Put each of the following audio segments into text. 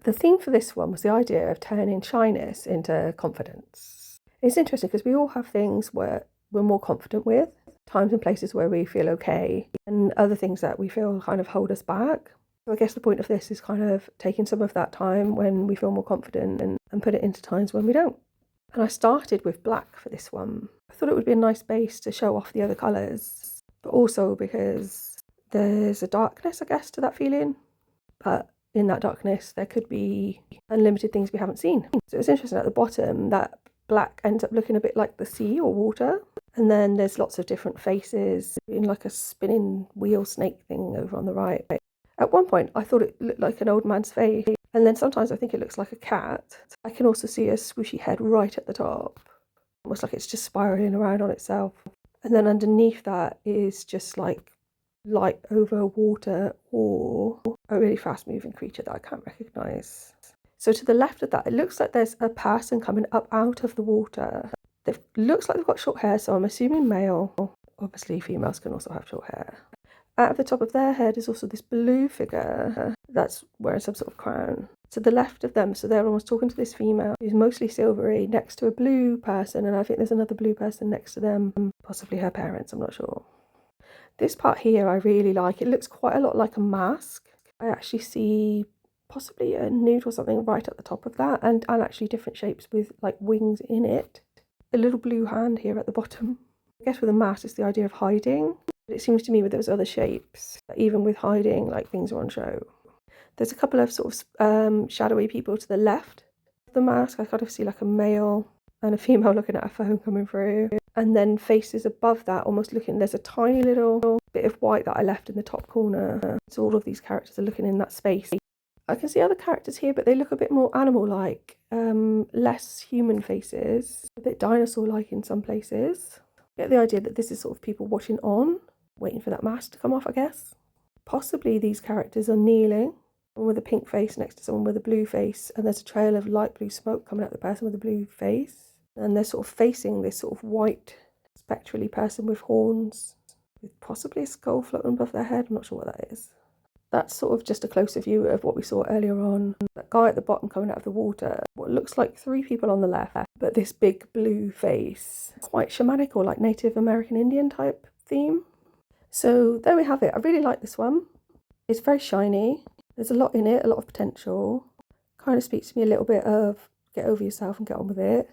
The theme for this one was the idea of turning shyness into confidence. It's interesting because we all have things where we're more confident with, times and places where we feel okay, and other things that we feel kind of hold us back. So I guess the point of this is kind of taking some of that time when we feel more confident and put it into times when we don't. And I started with black for this one. I thought it would be a nice base to show off the other colours, but also because there's a darkness, I guess, to that feeling. But in that darkness, there could be unlimited things we haven't seen. So it's interesting at the bottom that black ends up looking a bit like the sea or water. And then there's lots of different faces in like a spinning wheel snake thing over on the right. At one point, I thought it looked like an old man's face. And then sometimes I think it looks like a cat. I can also see a swooshy head right at the top, almost like it's just spiraling around on itself. And then underneath that is just like light over water or a really fast moving creature that I can't recognise. So to the left of that, it looks like there's a person coming up out of the water. It looks like they've got short hair, so I'm assuming male. Obviously females can also have short hair. Out of the top of their head is also this blue figure that's wearing some sort of crown. To the left of them, so they're almost talking to this female who's mostly silvery next to a blue person, and I think there's another blue person next to them, possibly her parents, I'm not sure. This part here I really like. It looks quite a lot like a mask. I actually see possibly a newt or something right at the top of that, and actually different shapes with like wings in it. A little blue hand here at the bottom. I guess with a mask it's the idea of hiding. But it seems to me with those other shapes, even with hiding, like things are on show. There's a couple of sort of shadowy people to the left of the mask. I kind of see like a male and a female looking at a phone coming through. And then faces above that, almost looking, there's a tiny little bit of white that I left in the top corner. So all of these characters are looking in that space. I can see other characters here, but they look a bit more animal-like, less human faces, a bit dinosaur-like in some places. I get the idea that this is sort of people watching on, waiting for that mask to come off, I guess. Possibly these characters are kneeling, one with a pink face next to someone with a blue face, and there's a trail of light blue smoke coming out the person with the blue face. And they're sort of facing this sort of white, spectrally person with horns, with possibly a skull floating above their head. I'm not sure what that is. That's sort of just a closer view of what we saw earlier on. That guy at the bottom coming out of the water, what looks like 3 people on the left, but this big blue face. Quite shamanic or like Native American Indian type theme. So there we have it. I really like this one. It's very shiny. There's a lot in it, a lot of potential. Kind of speaks to me a little bit of get over yourself and get on with it,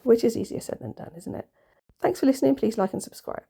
which is easier said than done, isn't it? Thanks for listening. Please like and subscribe.